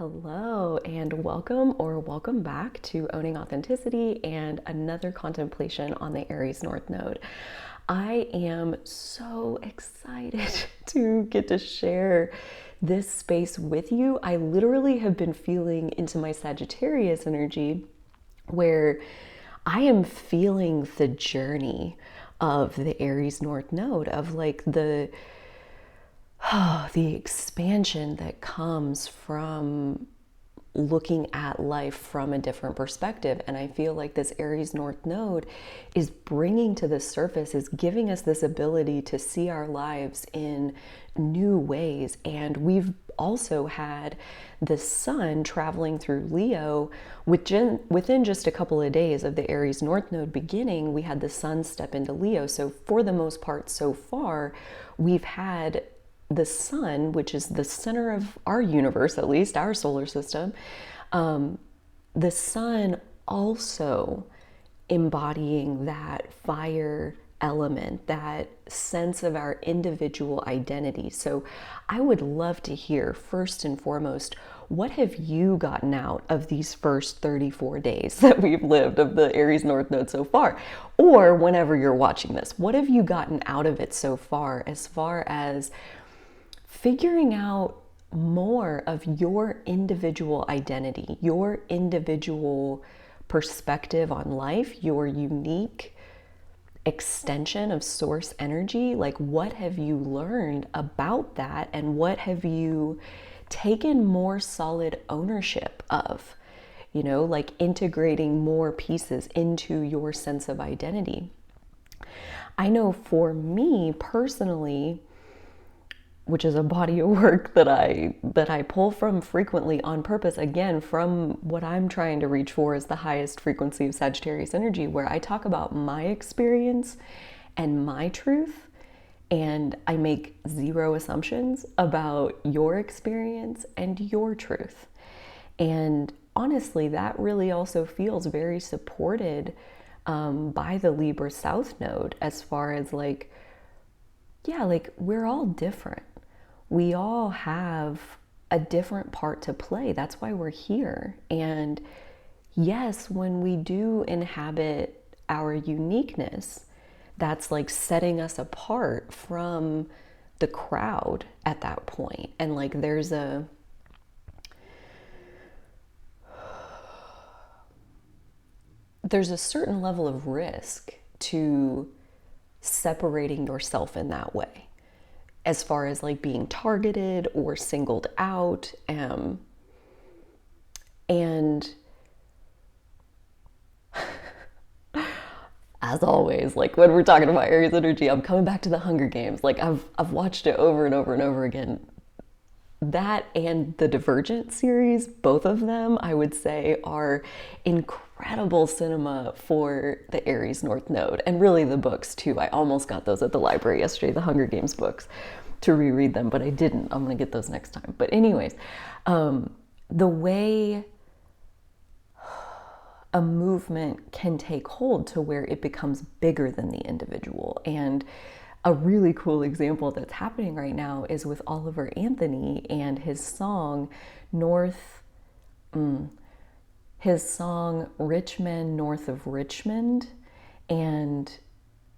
Hello and welcome back to Owning Authenticity and another contemplation on the Aries North Node. I am so excited to get to share this space with you. I literally have been feeling into my Sagittarius energy where I am feeling the journey of the Aries North Node, of like the expansion that comes from looking at life from a different perspective. And I feel like this Aries North Node is bringing to the surface, is giving us this ability to see our lives in new ways. And we've also had the sun traveling through Leo within just a couple of days of the Aries North Node beginning. We had the sun step into Leo. So for the most part so far, we've had the sun, which is the center of our universe, at least our solar system, the sun also embodying that fire element, that sense of our individual identity. So I would love to hear, first and foremost, what have you gotten out of these first 34 days that we've lived of the Aries North Node so far? Or whenever you're watching this, what have you gotten out of it so far as figuring out more of your individual identity, your individual perspective on life, your unique extension of source energy? Like, what have you learned about that, and what have you taken more solid ownership of? You know, like integrating more pieces into your sense of identity. I know for me personally, which is a body of work that I pull from frequently on purpose, again, from what I'm trying to reach for is the highest frequency of Sagittarius energy, where I talk about my experience and my truth, and I make zero assumptions about your experience and your truth. And honestly, that really also feels very supported by the Libra South Node, as far as like, yeah, like we're all different. We all have a different part to play. That's why we're here. And yes, when we do inhabit our uniqueness, that's like setting us apart from the crowd at that point. And like there's a certain level of risk to separating yourself in that way, as far as like being targeted or singled out. And as always, like when we're talking about Aries energy, I'm coming back to the Hunger Games. Like I've watched it over and over and over again. That and the Divergent series, both of them, I would say, are incredible cinema for the Aries North Node, and really the books too. I almost got those at the library yesterday, the Hunger Games books, to reread them, but I didn't. I'm gonna get those next time. But anyways, the way a movement can take hold to where it becomes bigger than the individual. And a really cool example that's happening right now is with Oliver Anthony and his song Richmond North of Richmond, and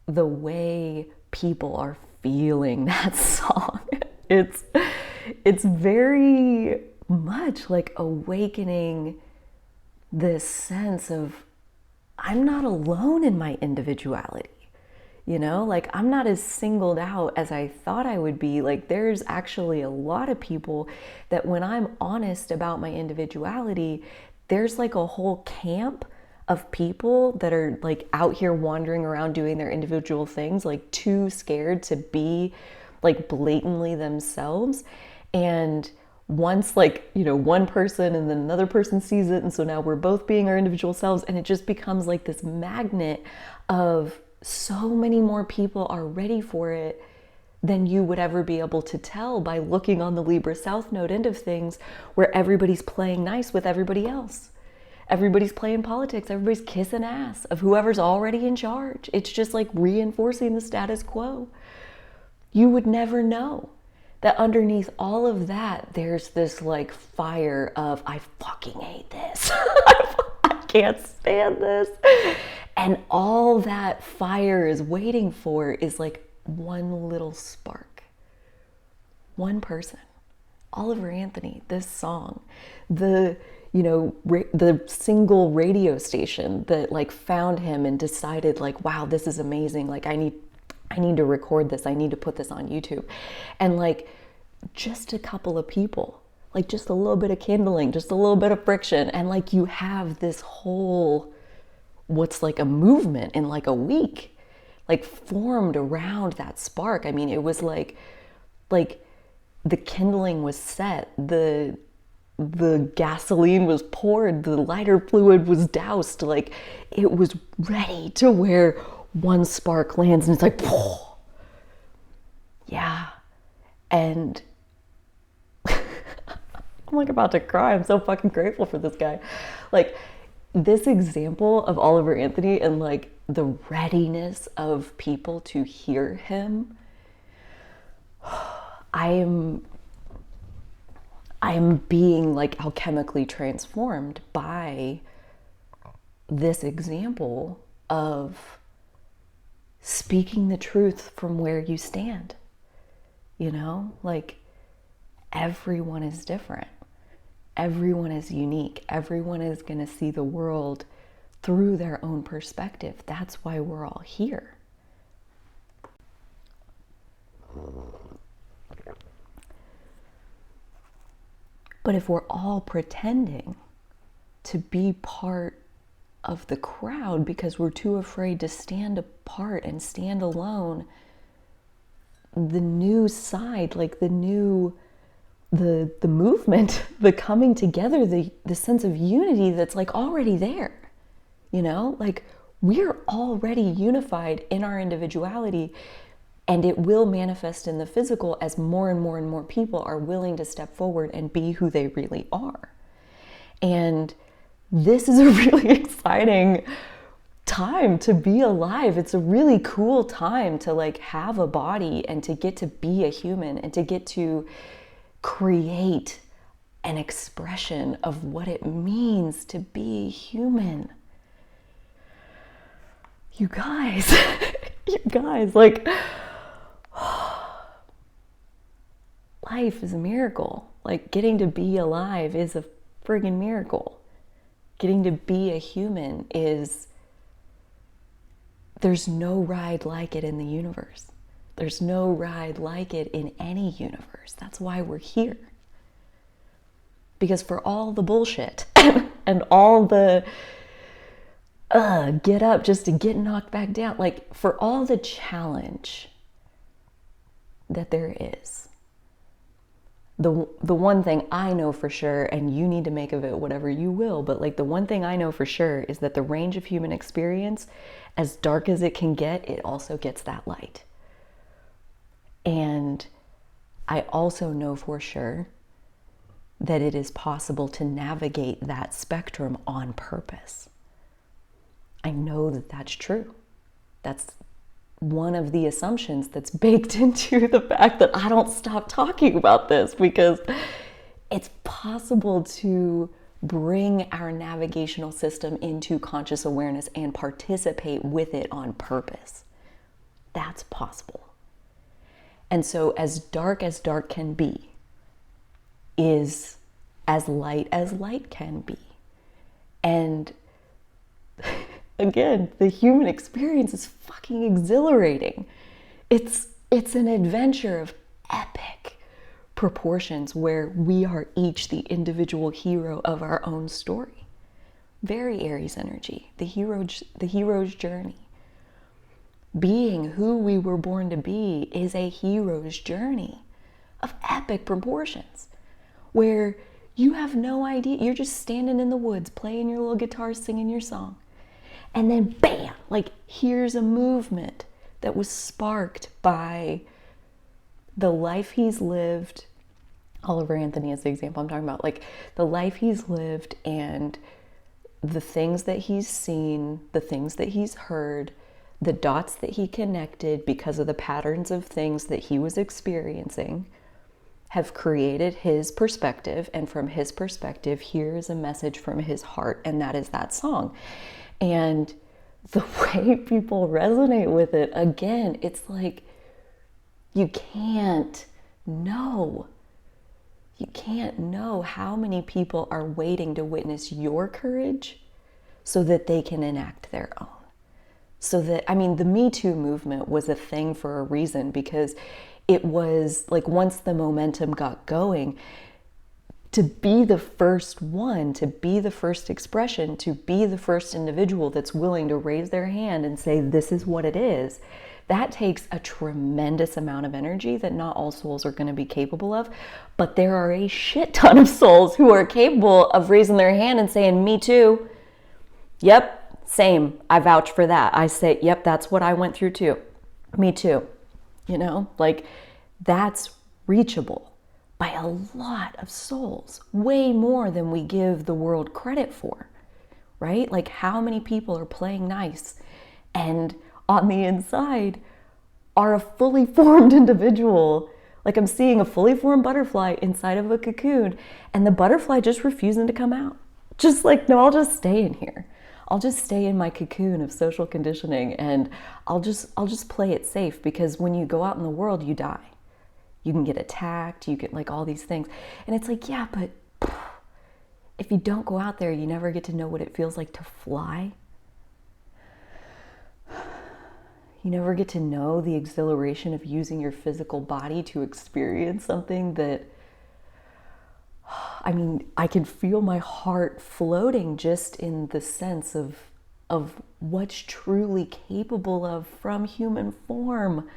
the way people are feeling that song. It's very much like awakening this sense of, I'm not alone in my individuality. You know, like I'm not as singled out as I thought I would be. Like there's actually a lot of people that when I'm honest about my individuality, there's like a whole camp of people that are like out here wandering around doing their individual things, like too scared to be like blatantly themselves. And once like, you know, one person and then another person sees it, and so now we're both being our individual selves, and it just becomes like this magnet of so many more people are ready for it than you would ever be able to tell by looking on the Libra South Node end of things, where everybody's playing nice with everybody else. Everybody's playing politics. Everybody's kissing ass of whoever's already in charge. It's just like reinforcing the status quo. You would never know that underneath all of that, there's this like fire of, I fucking hate this. I can't stand this. And all that fire is waiting for is like one little spark. One person. Oliver Anthony, this song, the single radio station that like found him and decided like, wow, this is amazing. Like I need to record this. I need to put this on YouTube. And like just a couple of people, like just a little bit of kindling, just a little bit of friction. And like you have this whole, what's like a movement in like a week, like formed around that spark. I mean, it was like the kindling was set, the gasoline was poured, the lighter fluid was doused, like it was ready to where one spark lands and it's like, oh, yeah. And I'm like about to cry. I'm so fucking grateful for this guy. Like this example of Oliver Anthony and like the readiness of people to hear him, I am being like alchemically transformed by this example of speaking the truth from where you stand. You know, like everyone is different. Everyone is unique. Everyone is going to see the world through their own perspective. That's why we're all here. But if we're all pretending to be part of the crowd because we're too afraid to stand apart and stand alone, the new side, like the movement, the coming together, the sense of unity that's like already there, you know, like we're already unified in our individuality. And it will manifest in the physical as more and more and more people are willing to step forward and be who they really are. And this is a really exciting time to be alive. It's a really cool time to like have a body and to get to be a human and to get to create an expression of what it means to be human. You guys, like, life is a miracle. Like getting to be alive is a friggin' miracle. Getting to be a human there's no ride like it in the universe. There's no ride like it in any universe. That's why we're here. Because for all the bullshit and all the get up just to get knocked back down, like for all the challenge that there is, the one thing I know for sure, and you need to make of it whatever you will, but like the one thing I know for sure is that the range of human experience, as dark as it can get, it also gets that light. And I also know for sure that it is possible to navigate that spectrum on purpose. I know that that's true. That's one of the assumptions that's baked into the fact that I don't stop talking about this, because it's possible to bring our navigational system into conscious awareness and participate with it on purpose. That's possible. And so as dark can be is as light can be. And again, the human experience is fucking exhilarating. It's an adventure of epic proportions where we are each the individual hero of our own story. Very Aries energy, the hero's journey. Being who we were born to be is a hero's journey of epic proportions, where you have no idea, you're just standing in the woods, playing your little guitar, singing your song. And then bam, like here's a movement that was sparked by the life he's lived. Oliver Anthony is the example I'm talking about, like the life he's lived and the things that he's seen, the things that he's heard, the dots that he connected because of the patterns of things that he was experiencing. have created his perspective, and from his perspective, here's a message from his heart, and that is that song. And the way people resonate with it, again, it's like you can't know. You can't know how many people are waiting to witness your courage so that they can enact their own. So that, I mean, the Me Too movement was a thing for a reason, because it was like, once the momentum got going, to be the first one, to be the first expression, to be the first individual that's willing to raise their hand and say, this is what it is, that takes a tremendous amount of energy that not all souls are going to be capable of. But there are a shit ton of souls who are capable of raising their hand and saying, me too. Yep, same. I vouch for that. I say, yep, that's what I went through too. Me too. You know, like, that's reachable by a lot of souls, way more than we give the world credit for, right? Like, how many people are playing nice and on the inside are a fully formed individual? Like, I'm seeing a fully formed butterfly inside of a cocoon, and the butterfly just refusing to come out. Just like, no, I'll just stay in here. I'll just stay in my cocoon of social conditioning, and I'll just play it safe, because when you go out in the world, you die. You can get attacked, you get like all these things. And it's like, yeah, but if you don't go out there, you never get to know what it feels like to fly. You never get to know the exhilaration of using your physical body to experience something that, I mean, I can feel my heart floating just in the sense of what's truly capable of from human form.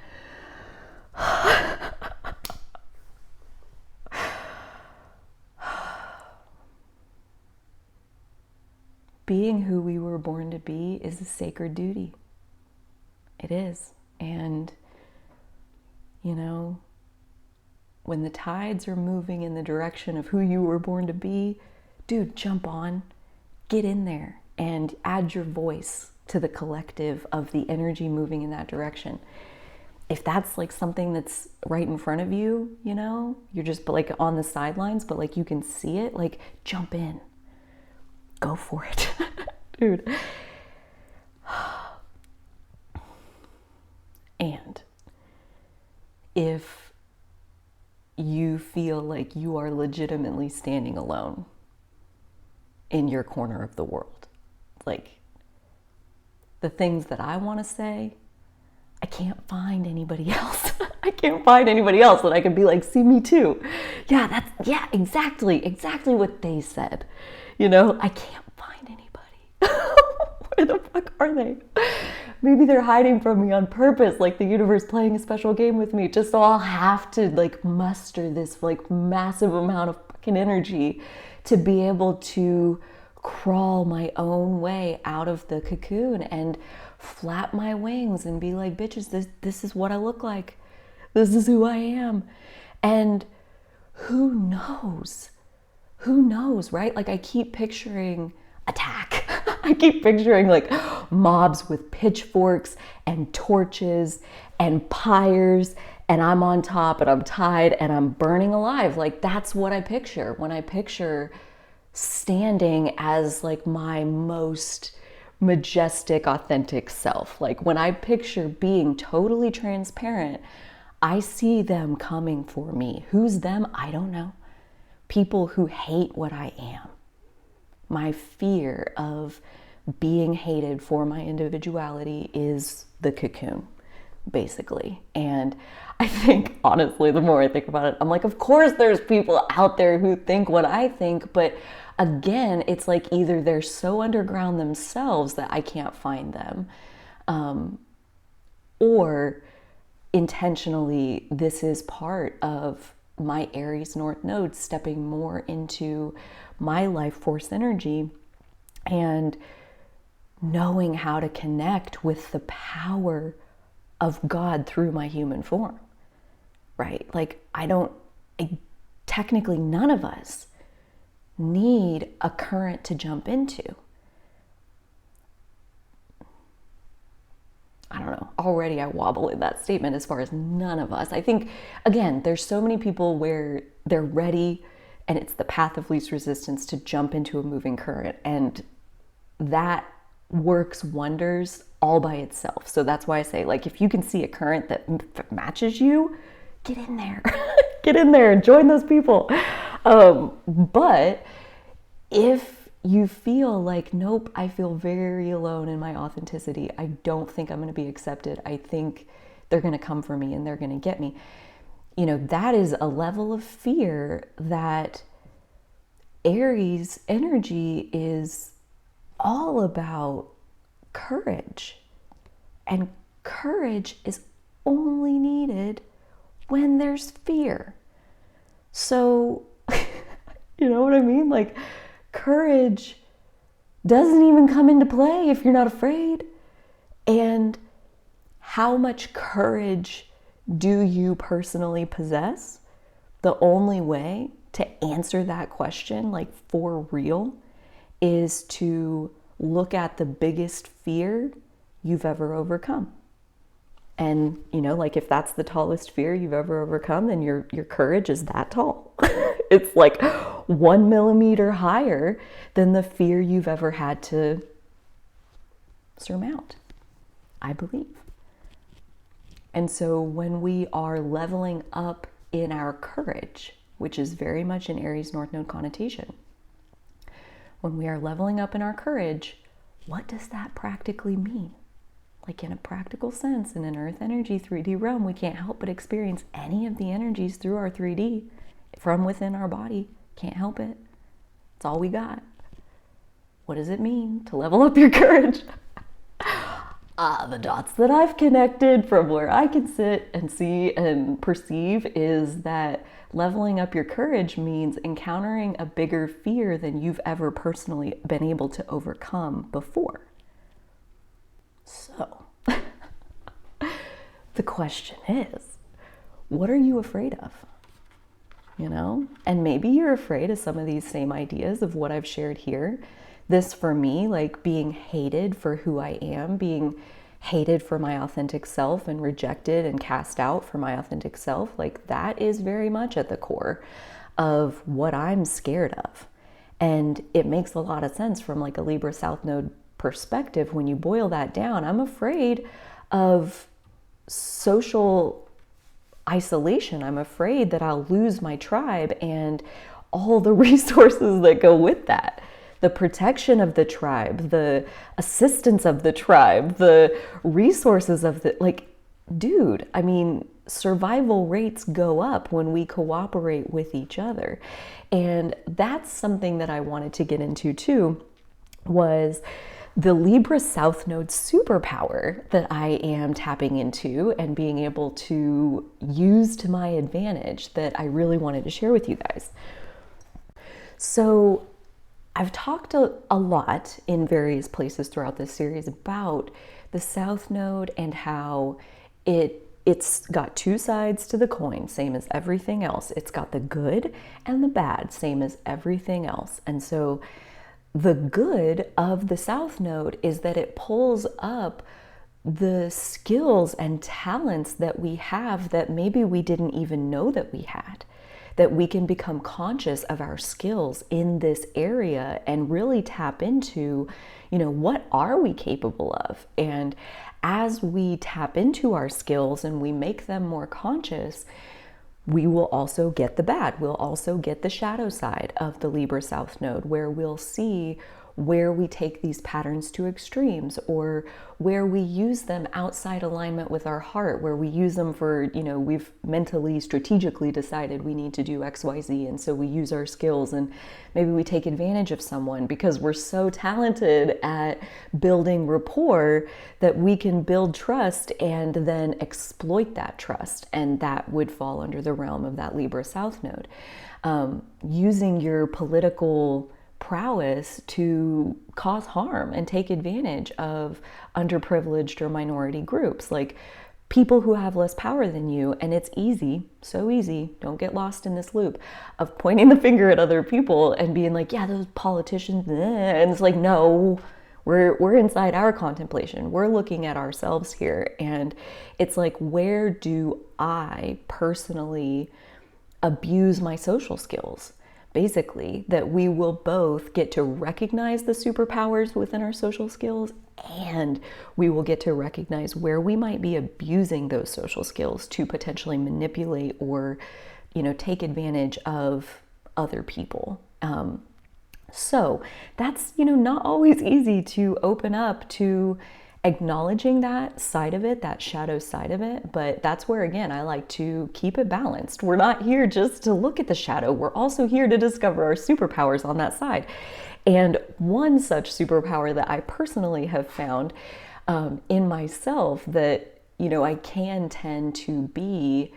Being who we were born to be is a sacred duty. It is. And, you know, when the tides are moving in the direction of who you were born to be, dude, jump on, get in there, and add your voice to the collective of the energy moving in that direction. If that's like something that's right in front of you, you know, you're just like on the sidelines, but like you can see it, like, jump in. Go for it, dude. And if you feel like you are legitimately standing alone in your corner of the world, like, the things that I want to say, I can't find anybody else. I can't find anybody else that I can be like, see, me too. Yeah, exactly what they said. You know, I can't find anybody. Where the fuck are they? Maybe they're hiding from me on purpose, like the universe playing a special game with me, just so I'll have to like muster this like massive amount of fucking energy to be able to crawl my own way out of the cocoon and flap my wings and be like, bitches, this is what I look like. This is who I am. And who knows? Who knows, right? Like, I keep picturing attack. I keep picturing like mobs with pitchforks and torches and pyres, and I'm on top and I'm tied and I'm burning alive. Like, that's what I picture when I picture standing as like my most majestic, authentic self. Like, when I picture being totally transparent, I see them coming for me. Who's them? I don't know. People who hate what I am. My fear of being hated for my individuality is the cocoon, basically. And I think, honestly, the more I think about it, I'm like, of course there's people out there who think what I think, but again, it's like either they're so underground themselves that I can't find them, or intentionally, this is part of my Aries North Node stepping more into my life force energy and knowing how to connect with the power of God through my human form, right? Like, technically none of us need a current to jump into. I don't know, already I wobble in that statement as far as none of us. I think, again, there's so many people where they're ready and it's the path of least resistance to jump into a moving current. And that works wonders all by itself. So that's why I say, like, if you can see a current that matches you, get in there. Get in there and join those people. But if you feel like, nope, I feel very alone in my authenticity, I don't think I'm going to be accepted, I think they're going to come for me and they're going to get me, you know, that is a level of fear that Aries energy is all about courage. And courage is only needed when there's fear. So, you know what I mean? Like, courage doesn't even come into play if you're not afraid. And how much courage do you personally possess? The only way to answer that question, like for real, is to look at the biggest fear you've ever overcome. And, you know, like if that's the tallest fear you've ever overcome, then your courage is that tall. It's like 1 millimeter higher than the fear you've ever had to surmount, I believe. And so when we are leveling up in our courage, which is very much an Aries North Node connotation, when we are leveling up in our courage, what does that practically mean? Like in a practical sense, in an Earth energy 3D realm, we can't help but experience any of the energies through our 3D from within our body. Can't help it. It's all we got. What does it mean to level up your courage? The dots that I've connected from where I can sit and see and perceive is that leveling up your courage means encountering a bigger fear than you've ever personally been able to overcome before. So, the question is, what are you afraid of? You know, and maybe you're afraid of some of these same ideas of what I've shared here. This for me, like being hated for who I am, being hated for my authentic self and rejected and cast out for my authentic self, like that is very much at the core of what I'm scared of. And it makes a lot of sense from like a Libra South Node perspective. When you boil that down, I'm afraid of social isolation. I'm afraid that I'll lose my tribe and all the resources that go with that. The protection of the tribe, the assistance of the tribe, the resources of the, like, dude, I mean, survival rates go up when we cooperate with each other. And that's something that I wanted to get into too, was the Libra South Node superpower that I am tapping into and being able to use to my advantage that I really wanted to share with you guys. So I've talked a lot in various places throughout this series about the South Node and how it's got two sides to the coin, same as everything else. It's got the good and the bad, same as everything else. And so the good of the South Node is that it pulls up the skills and talents that we have that maybe we didn't even know that we had. That we can become conscious of our skills in this area and really tap into, you know, what are we capable of? And as we tap into our skills and we make them more conscious, we will also get the bad. We'll also get the shadow side of the Libra South Node, where we'll see where we take these patterns to extremes, or where we use them outside alignment with our heart, where we use them for, you know, we've mentally, strategically decided we need to do X, Y, Z, and so we use our skills and maybe we take advantage of someone because we're so talented at building rapport that we can build trust and then exploit that trust, and that would fall under the realm of that Libra South Node. Using your political prowess to cause harm and take advantage of underprivileged or minority groups, like people who have less power than you. And it's easy, so easy, don't get lost in this loop of pointing the finger at other people and being like, yeah, those politicians, and it's like, no, We're inside our contemplation. We're looking at ourselves here. And it's like, where do I personally abuse my social skills? Basically, that we will both get to recognize the superpowers within our social skills, and we will get to recognize where we might be abusing those social skills to potentially manipulate or, take advantage of other people. So that's, not always easy to open up to acknowledging that side of it, that shadow side of it. But that's where, again, I like to keep it balanced. We're not here just to look at the shadow. We're also here to discover our superpowers on that side. And one such superpower that I personally have found in myself that, I can tend to be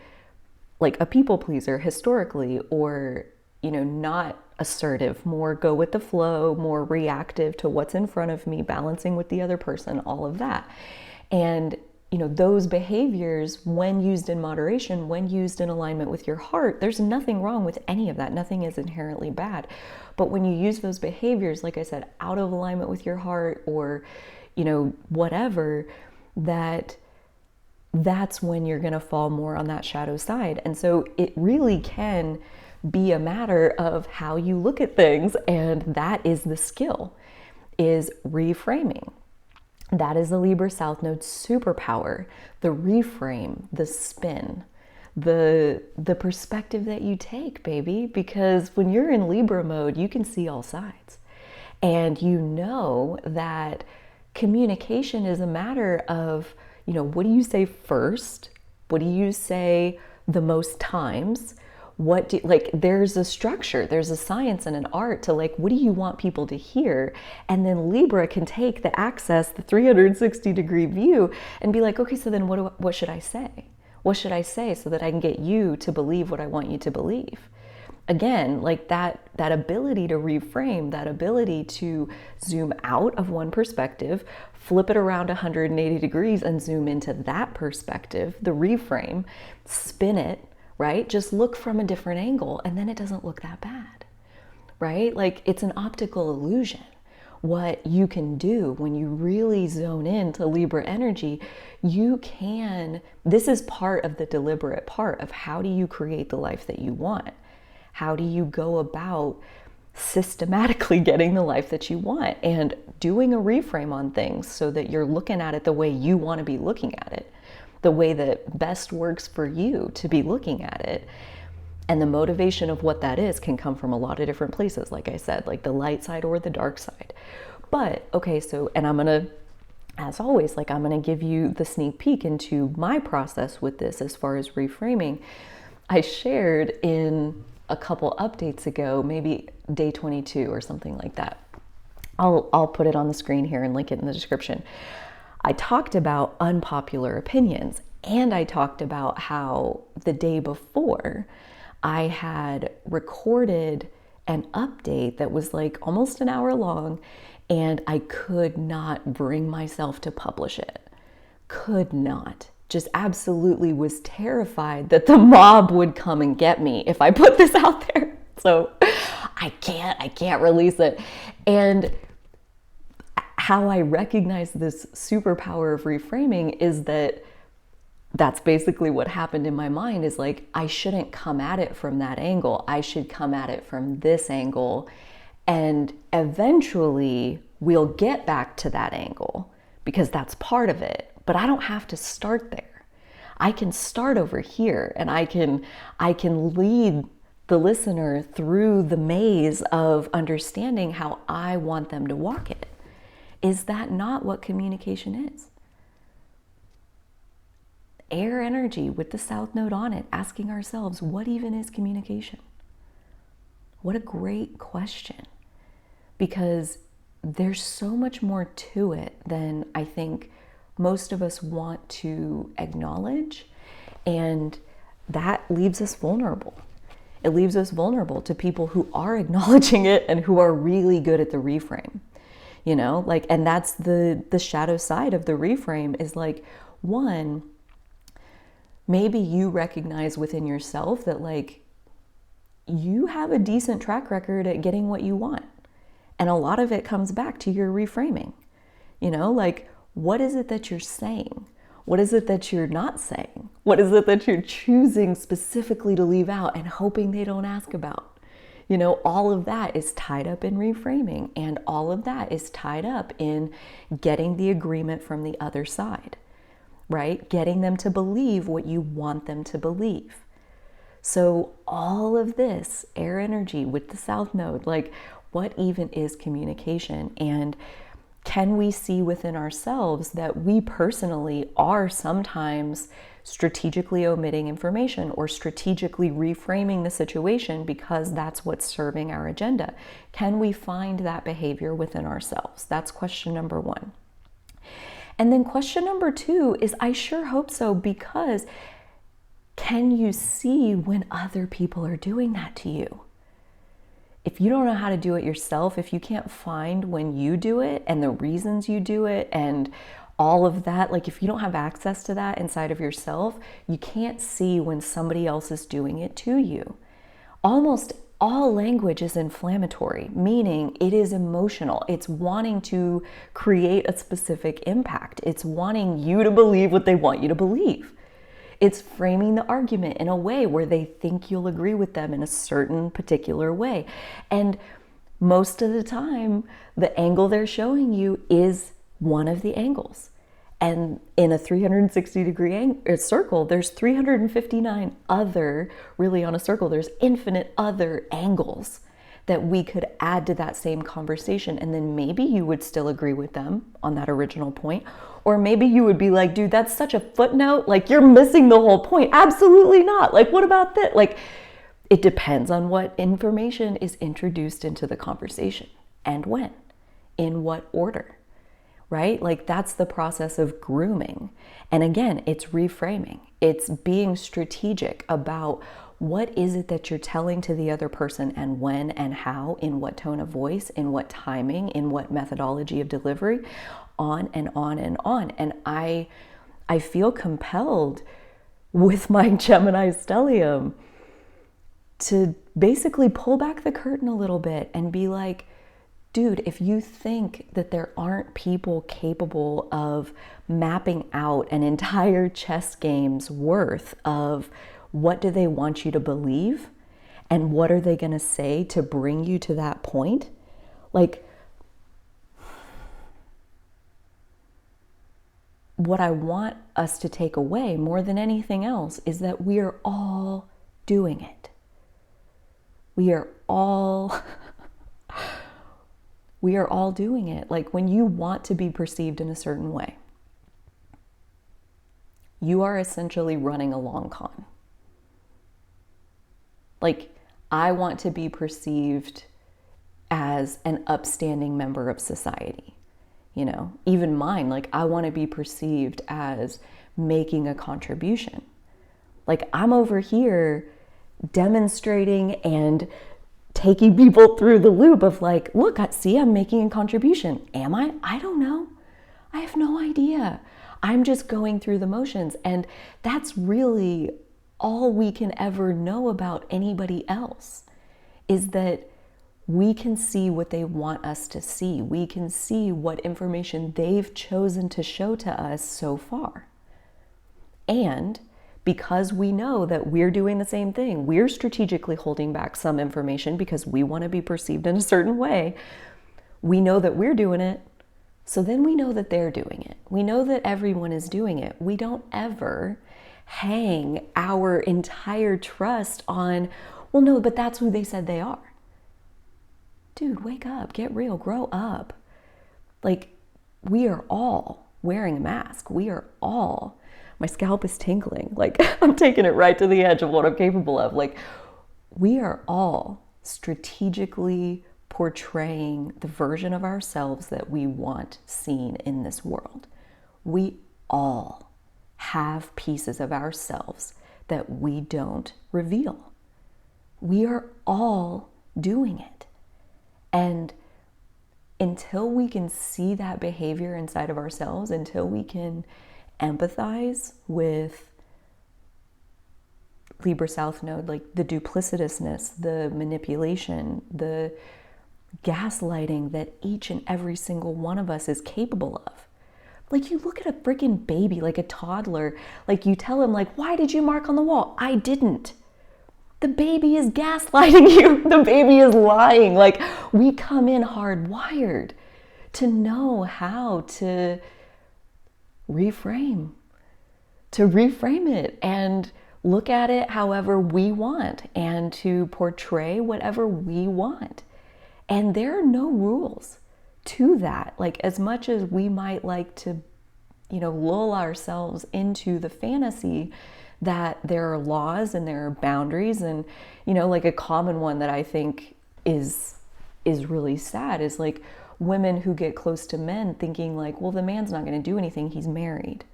like a people pleaser historically, or, not assertive, more go with the flow, more reactive to what's in front of me, balancing with the other person, all of that. And, those behaviors, when used in moderation, when used in alignment with your heart, there's nothing wrong with any of that. Nothing is inherently bad. But when you use those behaviors, like I said, out of alignment with your heart, or, whatever, that's when you're going to fall more on that shadow side. And so it really can be a matter of how you look at things. And that is the skill, is reframing. That is the Libra South Node superpower, the reframe, the spin, the perspective that you take, baby. Because when you're in Libra mode, you can see all sides. And you know that communication is a matter of, what do you say first? What do you say the most times? There's a structure, there's a science and an art to what do you want people to hear? And then Libra can take the 360-degree view and be like, okay, so then what should I say? What should I say so that I can get you to believe what I want you to believe? Again, that ability to reframe, that ability to zoom out of one perspective, flip it around 180 degrees and zoom into that perspective, the reframe, spin it, right? Just look from a different angle, and then it doesn't look that bad, right? It's an optical illusion. What you can do when you really zone into Libra energy, this is part of the deliberate part of how do you create the life that you want? How do you go about systematically getting the life that you want and doing a reframe on things so that you're looking at it the way you want to be looking at it, the way that best works for you to be looking at it. And the motivation of what that is can come from a lot of different places, like I said, like the light side or the dark side. But okay, so, and I'm gonna, as always, I'm gonna give you the sneak peek into my process with this as far as reframing. I shared in a couple updates ago, maybe day 22 or something like that. I'll put it on the screen here and link it in the description. I talked about unpopular opinions, and I talked about how the day before I had recorded an update that was almost an hour long, and I could not bring myself to publish it. Could not. Just absolutely was terrified that the mob would come and get me if I put this out there. So I can't release it. And how I recognize this superpower of reframing is that's basically what happened in my mind, is I shouldn't come at it from that angle. I should come at it from this angle, and eventually we'll get back to that angle because that's part of it. But I don't have to start there. I can start over here, and I can lead the listener through the maze of understanding how I want them to walk it. Is that not what communication is? Air energy with the South Node on it, asking ourselves, what even is communication? What a great question. Because there's so much more to it than I think most of us want to acknowledge, and that leaves us vulnerable. It leaves us vulnerable to people who are acknowledging it and who are really good at the reframe, and that's the shadow side of the reframe is one, maybe you recognize within yourself that you have a decent track record at getting what you want. And a lot of it comes back to your reframing. Like, what is it that you're saying? What is it that you're not saying? What is it that you're choosing specifically to leave out and hoping they don't ask about? All of that is tied up in reframing, and all of that is tied up in getting the agreement from the other side, right? Getting them to believe what you want them to believe. So all of this air energy with the South Node, like, what even is communication? And can we see within ourselves that we personally are sometimes strategically omitting information or strategically reframing the situation because that's what's serving our agenda? Can we find that behavior within ourselves? That's question number one. And then question number two is, I sure hope so, because can you see when other people are doing that to you? If you don't know how to do it yourself, if you can't find when you do it and the reasons you do it and all of that, like, if you don't have access to that inside of yourself, you can't see when somebody else is doing it to you. Almost all language is inflammatory, meaning it is emotional. It's wanting to create a specific impact. It's wanting you to believe what they want you to believe. It's framing the argument in a way where they think you'll agree with them in a certain particular way. And most of the time, the angle they're showing you is one of the angles. And in a 360-degree circle, there's 359 other, really on a circle, there's infinite other angles that we could add to that same conversation. And then maybe you would still agree with them on that original point. Or maybe you would be like, dude, that's such a footnote. Like, you're missing the whole point. Absolutely not. Like, what about that? Like, it depends on what information is introduced into the conversation and when, in what order, right? Like, that's the process of grooming. And again, it's reframing. It's being strategic about what is it that you're telling to the other person and when and how, in what tone of voice, in what timing, in what methodology of delivery, on and on and on. And I feel compelled with my Gemini stellium to basically pull back the curtain a little bit and be like, dude, if you think that there aren't people capable of mapping out an entire chess game's worth of what do they want you to believe and what are they going to say to bring you to that point, like, what I want us to take away more than anything else is that we are all doing it. We are all doing it. Like, when you want to be perceived in a certain way, you are essentially running a long con. Like, I want to be perceived as an upstanding member of society. Even mine, like, I want to be perceived as making a contribution. Like, I'm over here demonstrating and taking people through the loop of like, look, see, I'm making a contribution. Am I? I don't know. I have no idea. I'm just going through the motions. And that's really all we can ever know about anybody else, is that we can see what they want us to see. We can see what information they've chosen to show to us so far. And because we know that we're doing the same thing, we're strategically holding back some information because we want to be perceived in a certain way. We know that we're doing it, so then we know that they're doing it. We know that everyone is doing it. We don't ever hang our entire trust on, well, no, but that's who they said they are. Dude, wake up, get real, grow up. Like, we are all wearing a mask. We are all, my scalp is tingling. Like, I'm taking it right to the edge of what I'm capable of. Like, we are all strategically portraying the version of ourselves that we want seen in this world. We all have pieces of ourselves that we don't reveal. We are all doing it. And until we can see that behavior inside of ourselves, until we can empathize with Libra South Node, like the duplicitousness, the manipulation, the gaslighting that each and every single one of us is capable of. Like, you look at a freaking baby, like a toddler, like you tell him, like, why did you mark on the wall? I didn't. The baby is gaslighting you. The baby is lying. Like, we come in hardwired to know how to reframe it and look at it however we want and to portray whatever we want. And there are no rules to that. Like, as much as we might like to, lull ourselves into the fantasy that there are laws and there are boundaries, and, like a common one that I think is really sad is like women who get close to men thinking like, well, the man's not going to do anything, he's married.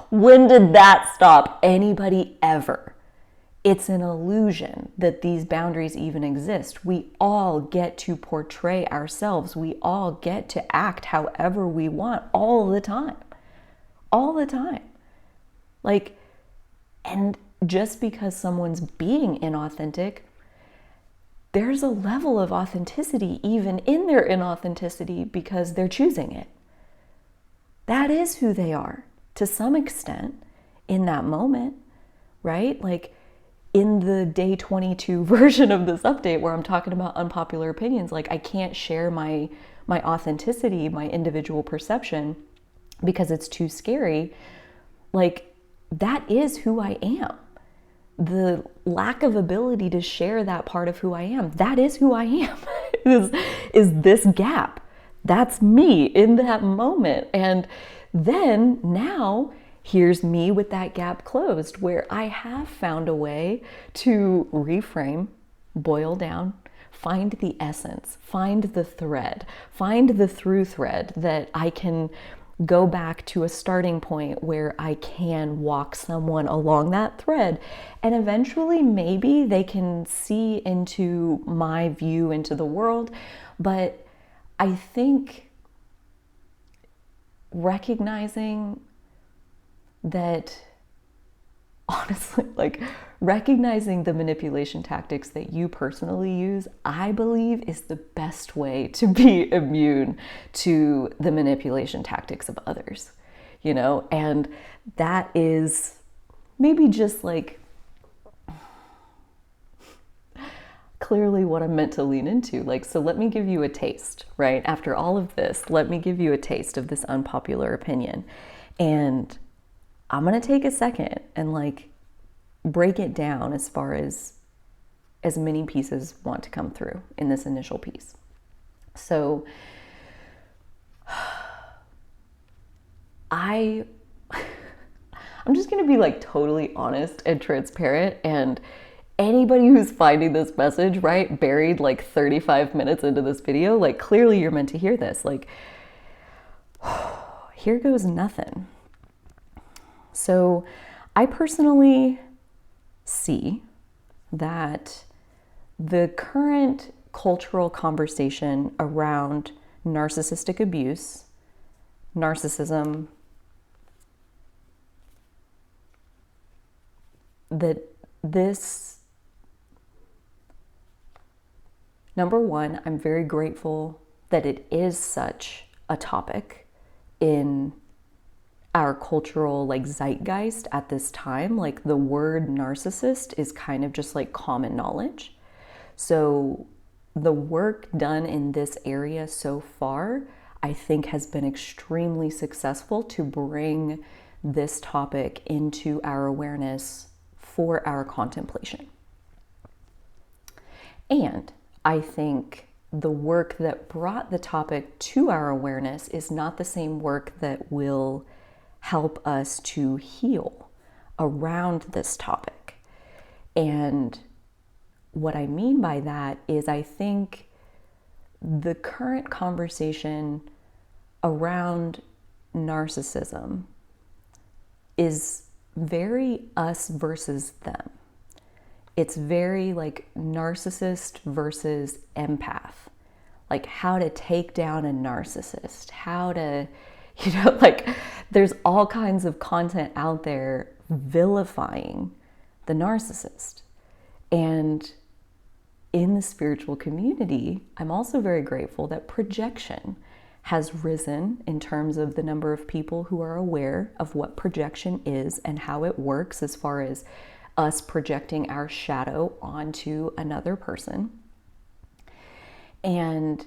When did that stop anybody ever? It's an illusion that these boundaries even exist. We all get to portray ourselves. We all get to act however we want all the time. All the time. Like, and just because someone's being inauthentic, there's a level of authenticity even in their inauthenticity because they're choosing it. That is who they are to some extent in that moment, right? Like, in the day 22 version of this update where I'm talking about unpopular opinions, like, I can't share my authenticity, my individual perception, because it's too scary. Like, that is who I am. The lack of ability to share that part of who I am, that is who I am, is this gap. That's me in that moment. And then now here's me with that gap closed, where I have found a way to reframe, boil down, find the essence, find the thread, find the through thread that I can go back to a starting point where I can walk someone along that thread. And eventually maybe they can see into my view into the world. But I think recognizing that, honestly, like, recognizing the manipulation tactics that you personally use, I believe is the best way to be immune to the manipulation tactics of others, and that is maybe just like clearly what I'm meant to lean into. Like, so let me give you a taste, right? After all of this, let me give you a taste of this unpopular opinion. And I'm going to take a second and like break it down as far as many pieces want to come through in this initial piece. So I'm just going to be like totally honest and transparent, and anybody who's finding this message, right, buried like 35 minutes into this video, like, clearly you're meant to hear this. Like, here goes nothing. So I personally see that the current cultural conversation around narcissistic abuse, narcissism, that this, number one, I'm very grateful that it is such a topic in our cultural like zeitgeist at this time. Like, the word narcissist is kind of just like common knowledge. So the work done in this area so far, I think, has been extremely successful to bring this topic into our awareness for our contemplation. And I think the work that brought the topic to our awareness is not the same work that will help us to heal around this topic. And what I mean by that is, I think the current conversation around narcissism is very us versus them. It's very like narcissist versus empath. Like, how to take down a narcissist, how to, like, there's all kinds of content out there vilifying the narcissist. And in the spiritual community, I'm also very grateful that projection has risen in terms of the number of people who are aware of what projection is and how it works, as far as us projecting our shadow onto another person. And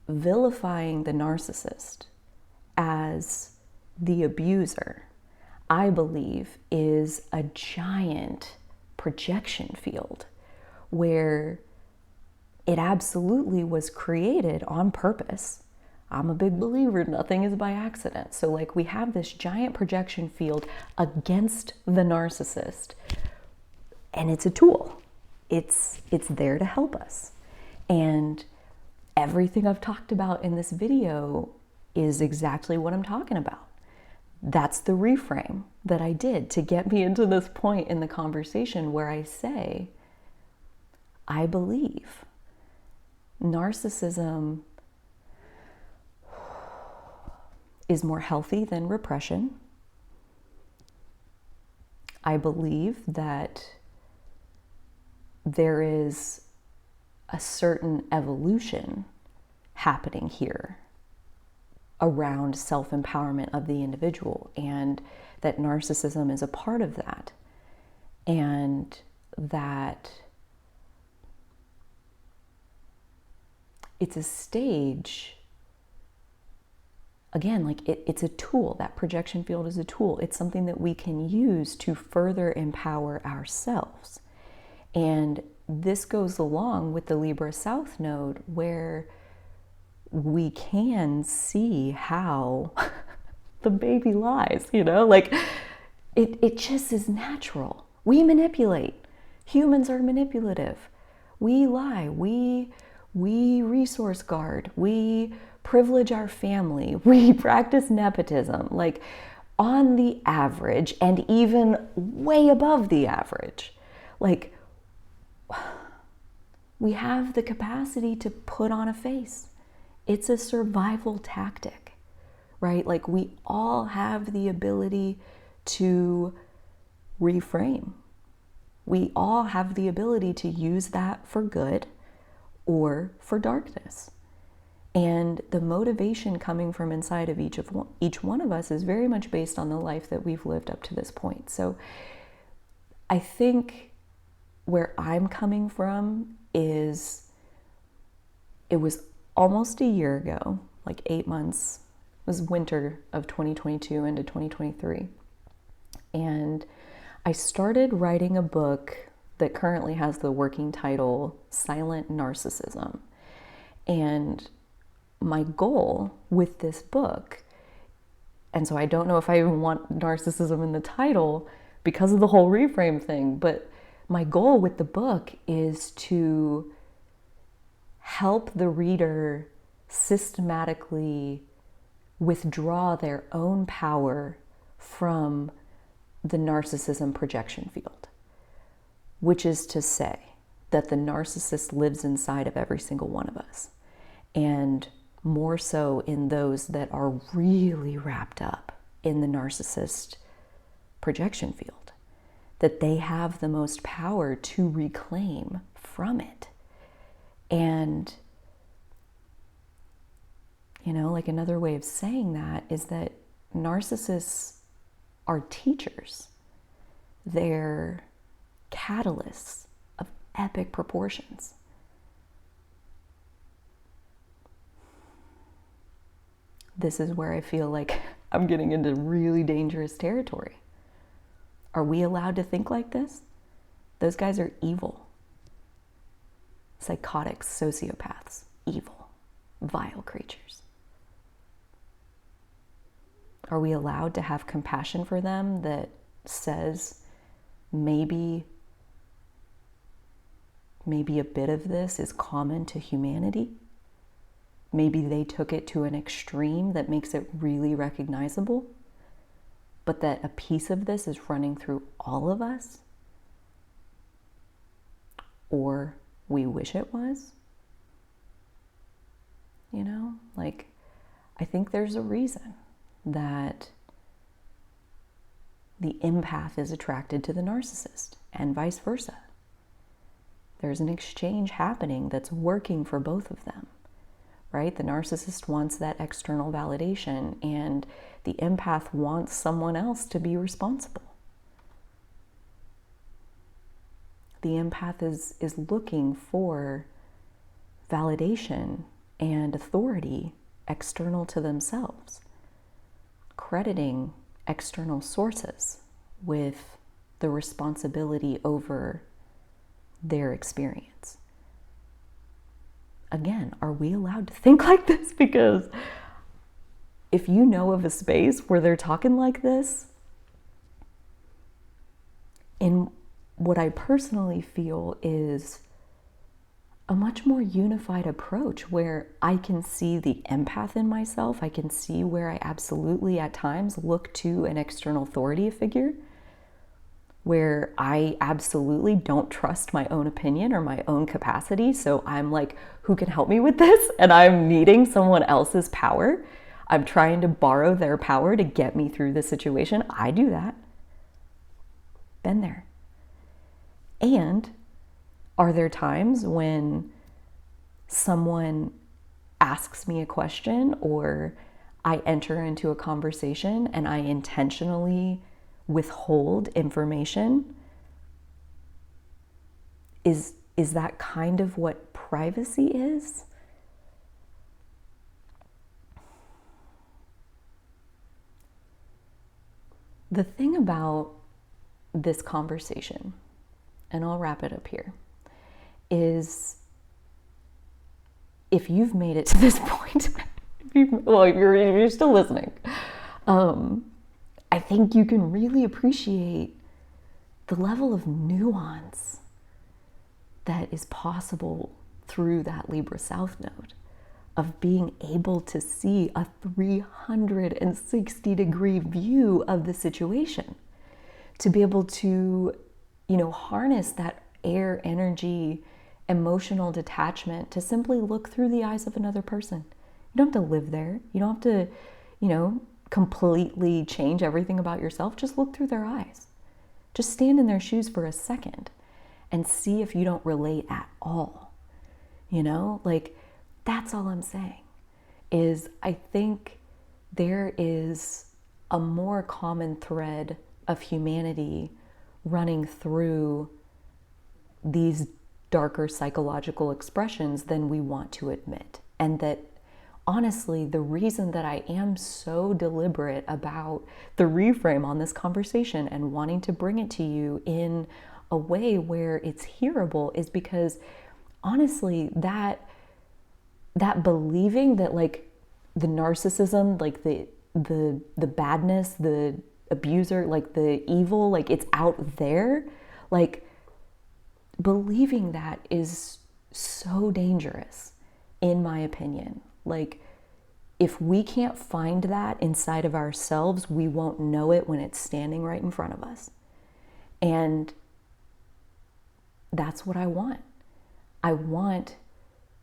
vilifying the narcissist as the abuser, I believe, is a giant projection field where it absolutely was created on purpose. I'm a big believer nothing is by accident. So like, we have this giant projection field against the narcissist, and it's a tool. It's there to help us. And everything I've talked about in this video is exactly what I'm talking about. That's the reframe that I did to get me into this point in the conversation where I say, I believe narcissism is more healthy than repression. I believe that there is a certain evolution happening here around self-empowerment of the individual, and that narcissism is a part of that, and that it's a stage, again, like it's a tool. That projection field is a tool. It's something that we can use to further empower ourselves. And this goes along with the Libra South Node, where we can see how the baby lies, like it just is natural. We manipulate. Humans are manipulative. We lie. We resource guard. We privilege our family. We practice nepotism, like on the average, and even way above the average. Like, we have the capacity to put on a face. It's a survival tactic, right? Like, we all have the ability to reframe. We all have the ability to use that for good or for darkness. And the motivation coming from inside of each one of us is very much based on the life that we've lived up to this point. So I think where I'm coming from is, it was almost a year ago, like 8 months, it was winter of 2022 into 2023. And I started writing a book that currently has the working title, Silent Narcissism. And my goal with this book, and so I don't know if I even want narcissism in the title because of the whole reframe thing, but my goal with the book is to help the reader systematically withdraw their own power from the narcissism projection field, which is to say that the narcissist lives inside of every single one of us, and more so in those that are really wrapped up in the narcissist projection field, that they have the most power to reclaim from it. And, like, another way of saying that is that narcissists are teachers. They're catalysts of epic proportions. This is where I feel like I'm getting into really dangerous territory. Are we allowed to think like this? Those guys are evil. Psychotic sociopaths, evil, vile creatures. Are we allowed to have compassion for them that says maybe a bit of this is common to humanity? Maybe they took it to an extreme that makes it really recognizable, but that a piece of this is running through all of us? Or we wish it was? Like, I think there's a reason that the empath is attracted to the narcissist and vice versa. There's an exchange happening that's working for both of them, right? The narcissist wants that external validation, and the empath wants someone else to be responsible. The empath is looking for validation and authority external to themselves, crediting external sources with the responsibility over their experience. Again, are we allowed to think like this? Because if you know of a space where they're talking like this, in what I personally feel is a much more unified approach where I can see the empath in myself. I can see where I absolutely at times look to an external authority figure, where I absolutely don't trust my own opinion or my own capacity. So I'm like, who can help me with this? And I'm needing someone else's power. I'm trying to borrow their power to get me through the situation. I do that. Been there. And are there times when someone asks me a question or I enter into a conversation and I intentionally withhold information? Is that kind of what privacy is? The thing about this conversation, and I'll wrap it up here, is if you've made it to this point, if you're still listening, I think you can really appreciate the level of nuance that is possible through that Libra South Node, of being able to see a 360-degree view of the situation, to be able to, harness that air energy, emotional detachment, to simply look through the eyes of another person. You don't have to live there. You don't have to, completely change everything about yourself. Just look through their eyes. Just stand in their shoes for a second and see if you don't relate at all. That's all I'm saying, is I think there is a more common thread of humanity running through these darker psychological expressions than we want to admit. And that honestly, the reason that I am so deliberate about the reframe on this conversation and wanting to bring it to you in a way where it's hearable is because honestly, that believing that the narcissism, the badness, the abuser, the evil, it's out there, believing that is so dangerous, in my opinion. If we can't find that inside of ourselves, we won't know it when it's standing right in front of us. And that's what I want. I want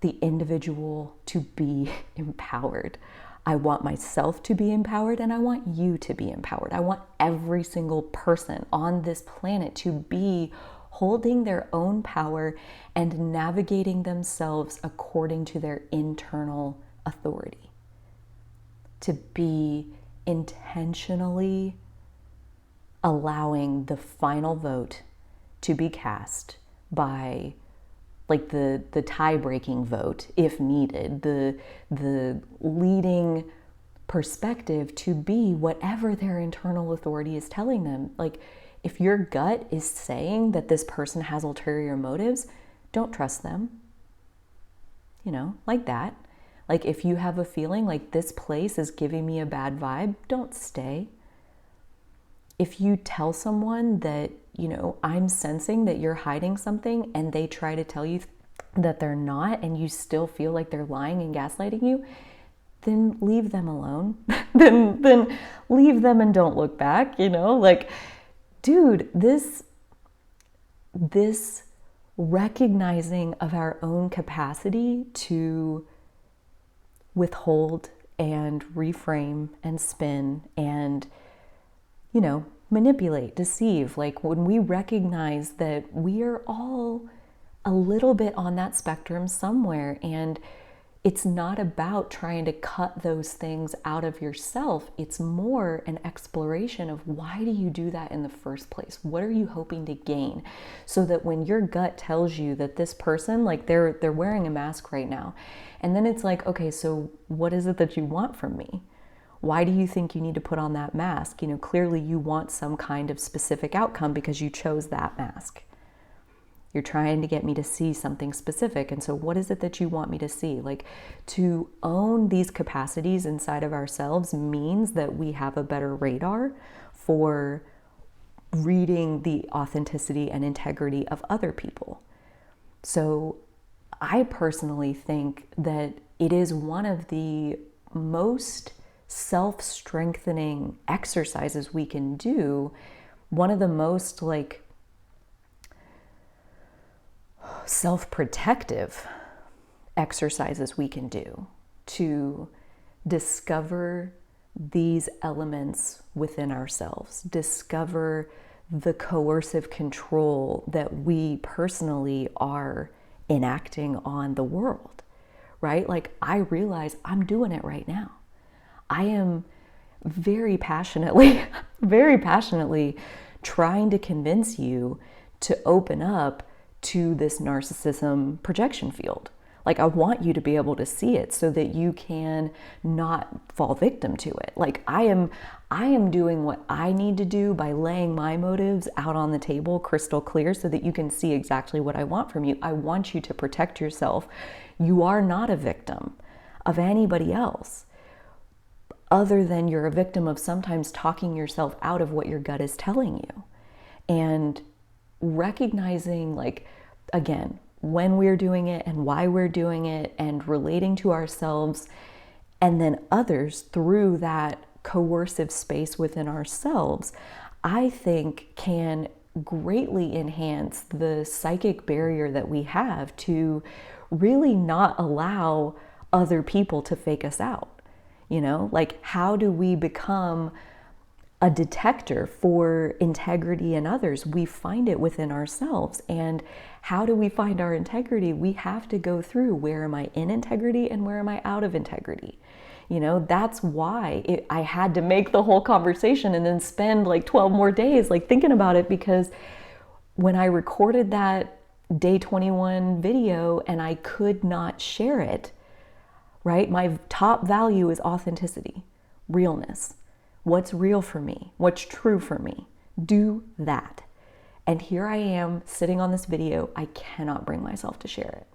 the individual to be empowered. I want myself to be empowered, and I want you to be empowered. I want every single person on this planet to be holding their own power and navigating themselves according to their internal authority. To be intentionally allowing the final vote to be cast by the tie-breaking vote, if needed, the leading perspective to be whatever their internal authority is telling them. If your gut is saying that this person has ulterior motives, don't trust them. Like that. If you have a feeling like this place is giving me a bad vibe, don't stay. If you tell someone that, I'm sensing that you're hiding something, and they try to tell you that they're not, and you still feel like they're lying and gaslighting you, then leave them alone. then leave them and don't look back, dude, this recognizing of our own capacity to withhold and reframe and spin and, manipulate, deceive, when we recognize that we are all a little bit on that spectrum somewhere. And it's not about trying to cut those things out of yourself. It's more an exploration of, why do you do that in the first place? What are you hoping to gain? So that when your gut tells you that this person, like they're wearing a mask right now, and then it's like, okay, so what is it that you want from me? Why do you think you need to put on that mask? You know, clearly you want some kind of specific outcome because you chose that mask. You're trying to get me to see something specific. And so what is it that you want me to see? Like, to own these capacities inside of ourselves means that we have a better radar for reading the authenticity and integrity of other people. So I personally think that it is one of the most self-strengthening exercises we can do, one of the most like self-protective exercises we can do to discover these elements within ourselves, discover the coercive control that we personally are enacting on the world, right? Like, I realize I'm doing it right now. I am very passionately trying to convince you to open up to this narcissism projection field. Like, I want you to be able to see it so that you can not fall victim to it. Like, I am doing what I need to do by laying my motives out on the table crystal clear so that you can see exactly what I want from you. I want you to protect yourself. You are not a victim of anybody else, other than you're a victim of sometimes talking yourself out of what your gut is telling you. And recognizing, like, again, when we're doing it and why we're doing it, and relating to ourselves and then others through that coercive space within ourselves, I think can greatly enhance the psychic barrier that we have to really not allow other people to fake us out. You know, like, how do we become a detector for integrity in others? We find it within ourselves. And how do we find our integrity? We have to go through, where am I in integrity and where am I out of integrity? You know, that's why I had to make the whole conversation and then spend like 12 more days like thinking about it, because when I recorded that day 21 video and I could not share it, right? My top value is authenticity, realness. What's real for me? What's true for me? Do that. And here I am sitting on this video. I cannot bring myself to share it.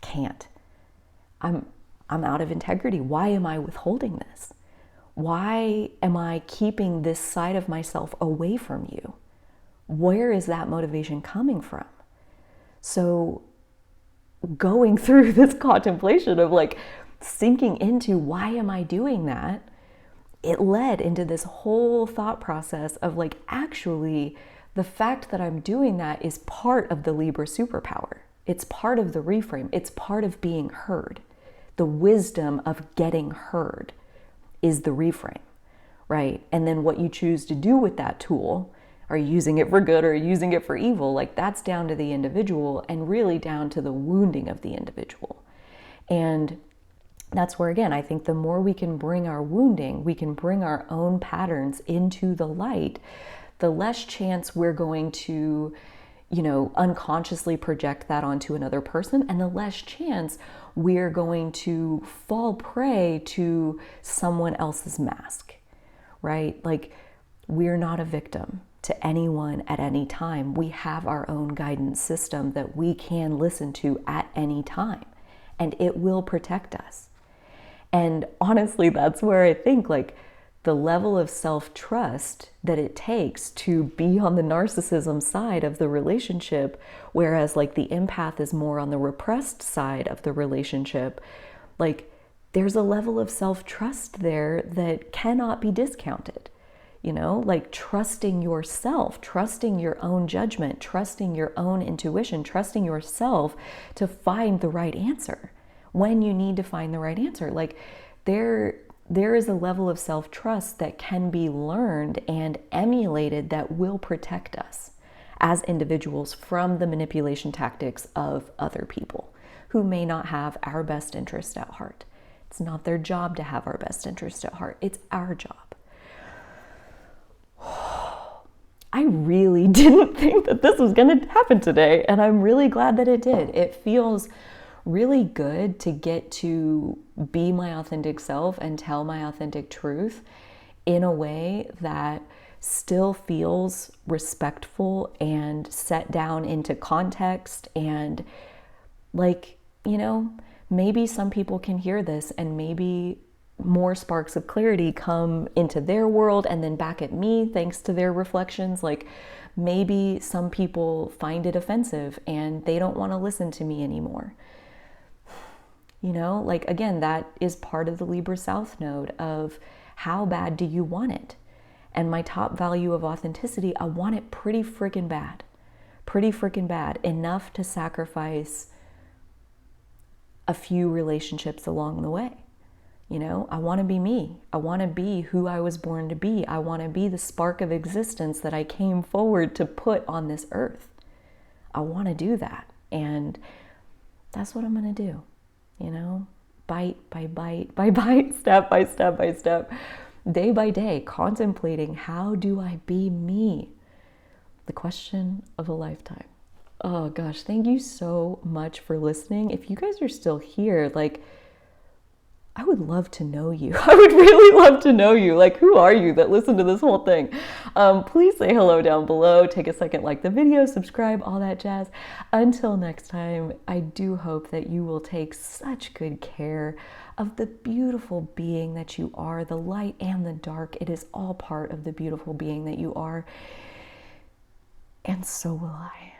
Can't. I'm out of integrity. Why am I withholding this? Why am I keeping this side of myself away from you? Where is that motivation coming from? So going through this contemplation of like sinking into, why am I doing that? It led into this whole thought process of like, actually, the fact that I'm doing that is part of the Libra superpower. It's part of the reframe. It's part of being heard. The wisdom of getting heard is the reframe, right? And then what you choose to do with that tool, are you using it for good or using it for evil? Like, that's down to the individual, and really down to the wounding of the individual. And that's where, again, I think the more we can bring our wounding, we can bring our own patterns into the light, the less chance we're going to, you know, unconsciously project that onto another person, and the less chance we're going to fall prey to someone else's mask, right? Like, we're not a victim to anyone at any time. We have our own guidance system that we can listen to at any time, and it will protect us. And honestly, that's where I think like the level of self-trust that it takes to be on the narcissism side of the relationship, whereas like the empath is more on the repressed side of the relationship, like there's a level of self-trust there that cannot be discounted. You know, like trusting yourself, trusting your own judgment, trusting your own intuition, trusting yourself to find the right answer when you need to find the right answer. Like there is a level of self-trust that can be learned and emulated that will protect us as individuals from the manipulation tactics of other people who may not have our best interest at heart. It's not their job to have our best interest at heart. It's our job. I really didn't think that this was going to happen today, and I'm really glad that it did. It feels really good to get to be my authentic self and tell my authentic truth in a way that still feels respectful and set down into context, and like, you know, maybe some people can hear this and maybe more sparks of clarity come into their world and then back at me thanks to their reflections. Like, maybe some people find it offensive and they don't want to listen to me anymore. You know, like, again, that is part of the Libra South Node of how bad do you want it? And my top value of authenticity, I want it pretty freaking bad, enough to sacrifice a few relationships along the way. You know, I want to be me. I want to be who I was born to be. I want to be the spark of existence that I came forward to put on this earth. I want to do that. And that's what I'm going to do. You know, bite by bite by bite, step by step by step, day by day, contemplating, how do I be me? The question of a lifetime. Oh gosh, thank you so much for listening. If you guys are still here, like, I would love to know you. I would really love to know you. Like, who are you that listened to this whole thing? Please say hello down below. Take a second, like the video, subscribe, all that jazz. Until next time, I do hope that you will take such good care of the beautiful being that you are, the light and the dark. It is all part of the beautiful being that you are. And so will I.